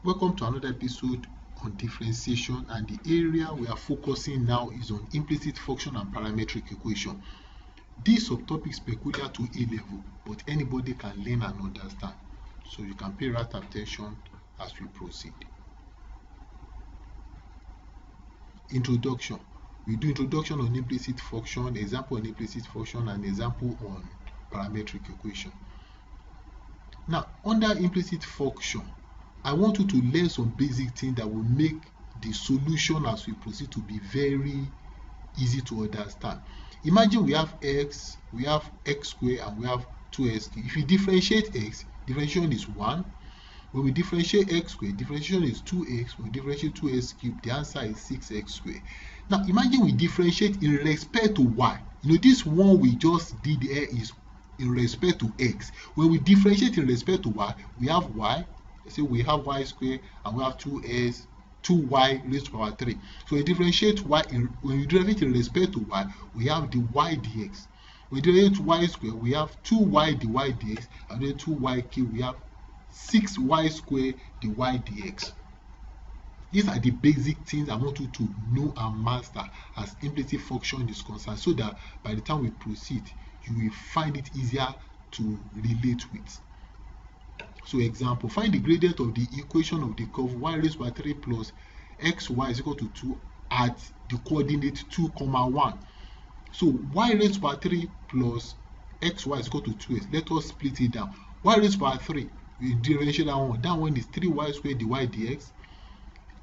Welcome to another episode on differentiation, and the area we are focusing now is on implicit function and parametric equation. This subtopic is peculiar to A level, but anybody can learn and understand, so you can pay right attention as we proceed. Introduction. We do introduction on implicit function, example on implicit function, and example on parametric equation. Now, under implicit function, I want you to learn some basic things that will make the solution as we proceed to be very easy to understand. Imagine we have x squared, and we have 2x. If we differentiate x, differentiation is 1. When we differentiate x squared, differentiation is 2x. When we differentiate 2x cubed, the answer is 6x squared. Now, imagine we differentiate in respect to y. This one we just did here is in respect to x. When we differentiate in respect to y, we have y. So we have y squared and we have 2y raised to power 3. So we differentiate y when we differentiate in respect to y, we have the y dx. When we differentiate y squared, we have 2y dy dx, and then 2y cubed, we have 6y squared dy dx. These are the basic things I want you to know and master as implicit function is concerned, so that by the time we proceed, you will find it easier to relate with. So example, find the gradient of the equation of the curve y raised by 3 plus xy is equal to 2 at the coordinate 2, 1. So y raised by 3 plus xy is equal to 2x. Let us split it down. Y raised by 3, we differentiate that one. That one is 3y squared dy dx.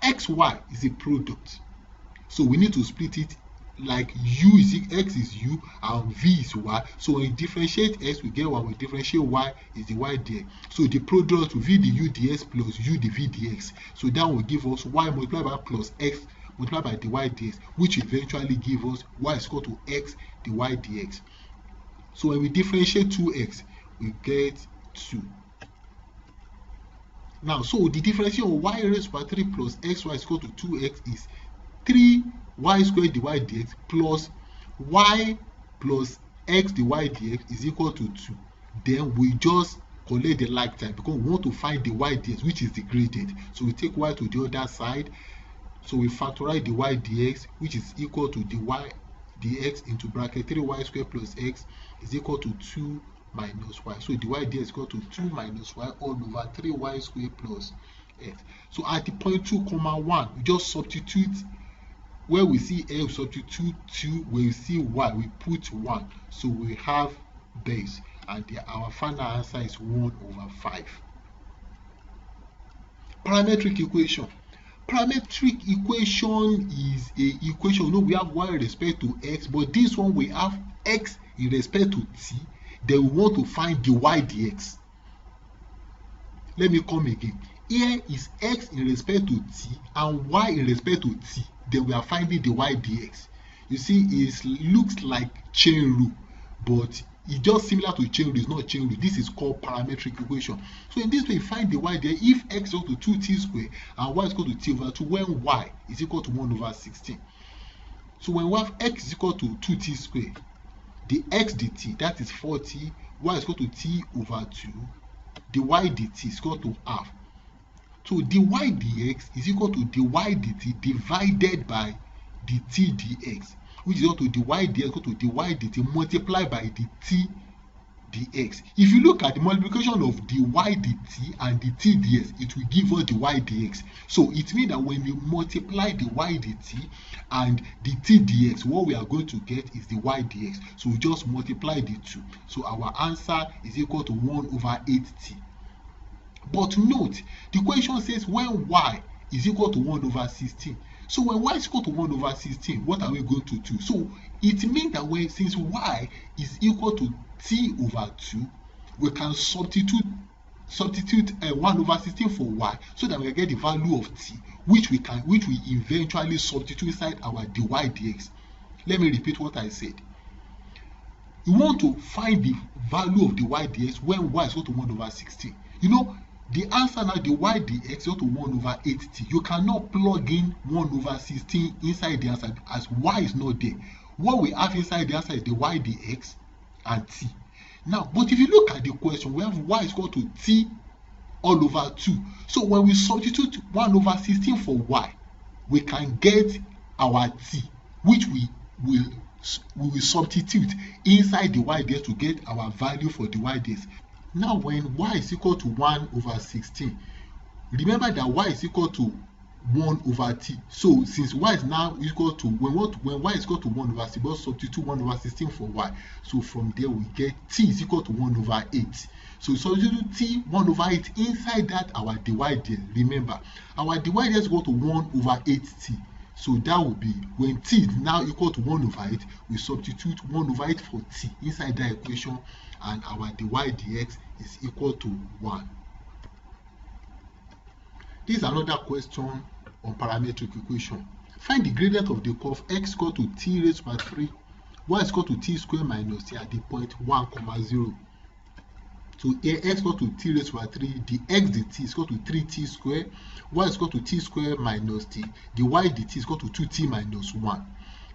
xy is a product, so we need to split it like u is x is u and v is y. So when we differentiate x, we get 1. When we differentiate y, is the y dx. So the product will be the u dx plus u the v dx. So that will give us y multiplied by plus x multiplied by dy dx, which eventually give us y is equal to x dy dx. So when we differentiate 2x, we get 2. Now, so the differentiation of y raised by 3 plus xy is equal to 2x is 3y squared dy dx plus y plus x dy dx is equal to 2. Then we just collect the like type because we want to find the y dx, which is the gradient. So we take y to the other side. So we factorize the y dx, which is equal to the y dx into bracket 3y squared plus x is equal to 2 minus y. So dy dx is equal to 2 minus y all over 3y squared plus x. So at the point 2, 1, we just substitute. Where we see a, we substitute 2. Where we see y, we put 1. So we have base, and our final answer is 1 over 5. Parametric equation. Parametric equation is a equation. We have y in respect to x, but this one we have x in respect to t. Then we want to find the y dx. Let me come again. Here is x in respect to t and y in respect to t. Then we are finding the y dx. You see, it looks like chain rule, but it's just similar to chain rule. It's not chain rule. This is called parametric equation. So in this way, you find the y dx. If x is equal to 2t squared and y is equal to t over 2, when y is equal to 1 over 16. So when we have x is equal to 2t squared, the x dt, that is 4t, y is equal to t over 2, the y dt is equal to half. So dy dx is equal to dy dt divided by dt dx, which is equal to dy dx equal to dy dt multiplied by the t dx. If you look at the multiplication of dy dt and the t dx, it will give us the y dx. So it means that when we multiply the y dt and the t dx, what we are going to get is the y dx. So we just multiply the two. So our answer is equal to 1 over 8t. But note, the question says when y is equal to 1 over 16. So when y is equal to 1 over 16, what are we going to do? So it means that since y is equal to t over 2, we can substitute 1 over 16 for y, so that we can get the value of t, which we eventually substitute inside our dy dx. Let me repeat what I said. You want to find the value of the y dx when y is equal to 1 over 16. The answer now, the y dx is equal to 1 over 8t. You cannot plug in 1 over 16 inside the answer as y is not there. What we have inside the answer is the y dx and t. Now, but if you look at the question, we have y is equal to t all over 2. So when we substitute 1 over 16 for y, we can get our t, which we will substitute inside the y dx to get our value for the y dx. Now when y is equal to 1 over 16, remember that y is equal to 1 over t. So since y is now equal to, when y is equal to 1 over 16, we'll substitute 1 over 16 for y. So from there we get t is equal to 1 over 8. So substitute t 1 over 8 inside that our dy dx. Remember, our dy dx is equal to 1 over 8t. So that will be, when t is now equal to 1 over 8, we substitute 1 over 8 for t inside that equation, and our dy dx is equal to 1. This is another question on parametric equation. Find the gradient of the curve x equal to t raised by 3, y is equal to t squared minus t at the point 1, 0. So here x equal to t raised by 3, the x dt is equal to 3t squared, y is equal to t squared minus t, the y dt is equal to 2t minus 1.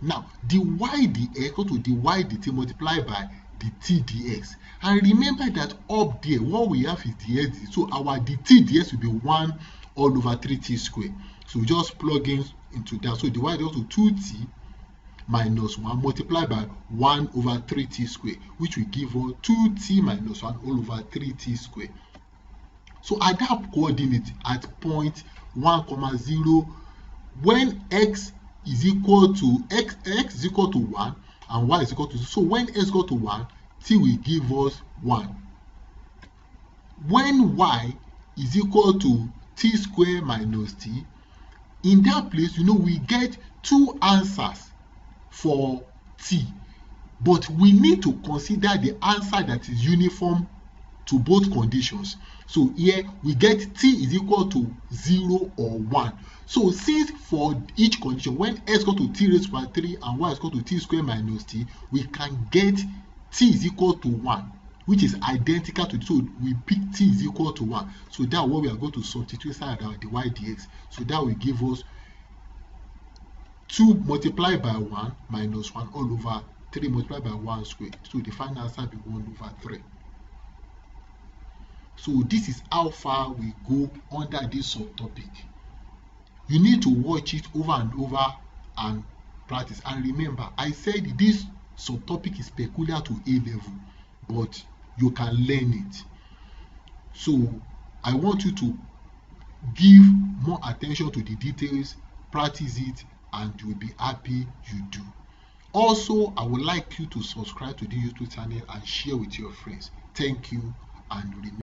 Now, the y dx is equal to the y dt multiplied by the t dx. And remember that up there, what we have is the x dt. So our dt dx will be 1 all over 3t squared. So we just plug in into that. So the y is equal to 2t minus 1 multiplied by 1 over 3t squared, which will give us 2t minus 1 all over 3t squared. So at that coordinate at point 1, 0, when x is equal to x is equal to 1 and y is equal to 2. So when x is equal to 1, t will give us 1. When y is equal to t squared minus t, in that place, we get 2 answers for t, but we need to consider the answer that is uniform to both conditions. So here we get t is equal to 0 or 1. So since for each condition, when x is equal to t raised by 3 and y is equal to t squared minus t, we can get t is equal to 1, which is identical to, so we pick t is equal to 1. So that's what we are going to substitute inside our dy dx. So that will give us 2 multiplied by 1 minus 1 all over 3 multiplied by 1 squared. So the final answer will be 1 over 3. So this is how far we go under this subtopic. You need to watch it over and over and practice. And remember, I said this subtopic is peculiar to A level, but you can learn it. So I want you to give more attention to the details, practice it, and you'll be happy you do. Also, I would like you to subscribe to the YouTube channel and share with your friends. Thank you, and remember.